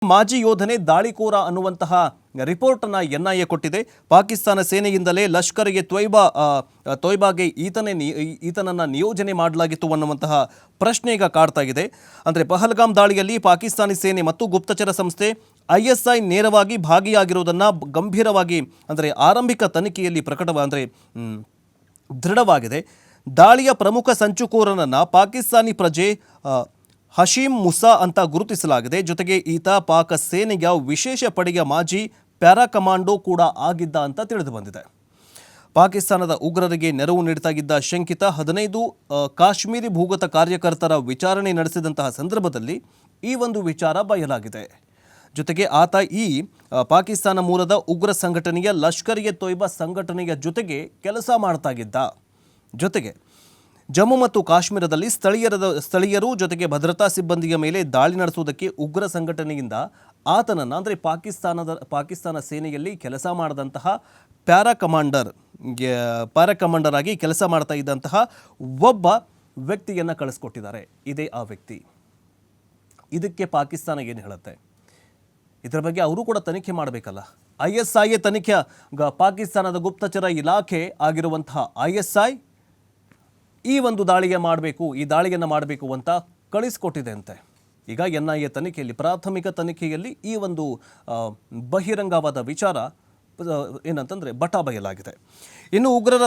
ಮಾಜಿ ಯೋಧನೇ ದಾಳಿಕೋರ ಅನ್ನುವಂತಹ ರಿಪೋರ್ಟ್ ಅನ್ನು ಎನ್ಐಎ ಕೊಟ್ಟಿದೆ. ಪಾಕಿಸ್ತಾನ ಸೇನೆಯಿಂದಲೇ ಲಷ್ಕರ್ಗೆ ತೊಯ್ಬಾಗೆ ಈತನನ್ನು ನಿಯೋಜನೆ ಮಾಡಲಾಗಿತ್ತು ಅನ್ನುವಂತಹ ಪ್ರಶ್ನೆ ಈಗ ಕಾಡ್ತಾ ಇದೆ. ಅಂದರೆ ಪಹಲ್ಗಾಮ್ ದಾಳಿಯಲ್ಲಿ ಪಾಕಿಸ್ತಾನಿ ಸೇನೆ ಮತ್ತು ಗುಪ್ತಚರ ಸಂಸ್ಥೆ ISI ನೇರವಾಗಿ ಭಾಗಿಯಾಗಿರುವುದನ್ನು ಗಂಭೀರವಾಗಿ ಅಂದರೆ ಆರಂಭಿಕ ತನಿಖೆಯಲ್ಲಿ ದೃಢವಾಗಿದೆ. ದಾಳಿಯ ಪ್ರಮುಖ ಸಂಚುಕೋರನನ್ನು ಪಾಕಿಸ್ತಾನಿ ಪ್ರಜೆ ಹಶೀಮ್ ಮುಸಾ ಅಂತ ಗುರುತಿಸಲಾಗಿದೆ. ಜೊತೆಗೆ ಈತ ಪಾಕ್ ಸೇನೆಯ ವಿಶೇಷ ಪಡೆಯ ಮಾಜಿ ಪ್ಯಾರಾ ಕಮಾಂಡೋ ಕೂಡ ಆಗಿದ್ದ ಅಂತ ತಿಳಿದು ಬಂದಿದೆ. ಪಾಕಿಸ್ತಾನದ ಉಗ್ರರಿಗೆ ನೆರವು ನೀಡುತ್ತಿದ್ದ ಶಂಕಿತ 15 ಕಾಶ್ಮೀರಿ ಭೂಗತ ಕಾರ್ಯಕರ್ತರ ವಿಚಾರಣೆ ನಡೆಸಿದಂತಹ ಸಂದರ್ಭದಲ್ಲಿ ಈ ಒಂದು ವಿಚಾರ ಬಯಲಾಗಿದೆ. ಜೊತೆಗೆ ಆತ ಈ ಪಾಕಿಸ್ತಾನ ಮೂಲದ ಉಗ್ರ ಸಂಘಟನೆಯ ಲಷ್ಕರ್-ಇ ತೊಯ್ಬಾ ಸಂಘಟನೆಯ ಜೊತೆಗೆ ಕೆಲಸ ಮಾಡ್ತಾಗಿದ್ದ. ಜೊತೆಗೆ ಜಮ್ಮು ಮತ್ತು ಕಾಶ್ಮೀರದಲ್ಲಿ ಸ್ಥಳೀಯರು ಜೊತೆಗೆ ಭದ್ರತಾ ಸಿಬ್ಬಂದಿಯ ಮೇಲೆ ದಾಳಿ ನಡೆಸುವುದಕ್ಕೆ ಉಗ್ರ ಸಂಘಟನೆಯಿಂದ ಆತನನ್ನು ಅಂದರೆ ಪಾಕಿಸ್ತಾನ ಸೇನೆಯಲ್ಲಿ ಕೆಲಸ ಮಾಡಿದಂತಹ ಪ್ಯಾರಾ ಕಮಾಂಡರ್ ಆಗಿ ಕೆಲಸ ಮಾಡ್ತಾ ಇದ್ದಂತಹ ಒಬ್ಬ ವ್ಯಕ್ತಿಯನ್ನು ಕಳಿಸ್ಕೊಟ್ಟಿದ್ದಾರೆ. ಇದೇ ಆ ವ್ಯಕ್ತಿ. ಇದಕ್ಕೆ ಪಾಕಿಸ್ತಾನ ಏನು ಹೇಳುತ್ತೆ? ಇದರ ಬಗ್ಗೆ ಅವರು ಕೂಡ ತನಿಖೆ ಮಾಡಬೇಕಲ್ಲ. ISI ತನಿಖೆ ಪಾಕಿಸ್ತಾನದ ಗುಪ್ತಚರ ಇಲಾಖೆ ಆಗಿರುವಂತಹ ISI ಈ ಒಂದು ದಾಳಿಯನ್ನು ಮಾಡಬೇಕು ಅಂತ ಕಳಿಸ್ಕೊಟ್ಟಿದೆ ಅಂತೆ. ಈಗ NIA ತನಿಖೆಯಲ್ಲಿ ಪ್ರಾಥಮಿಕ ತನಿಖೆಯಲ್ಲಿ ಈ ಒಂದು ಬಹಿರಂಗವಾದ ವಿಚಾರ ಏನಂತಂದರೆ ಬಯಲಾಗಿದೆ. ಇನ್ನು ಉಗ್ರರ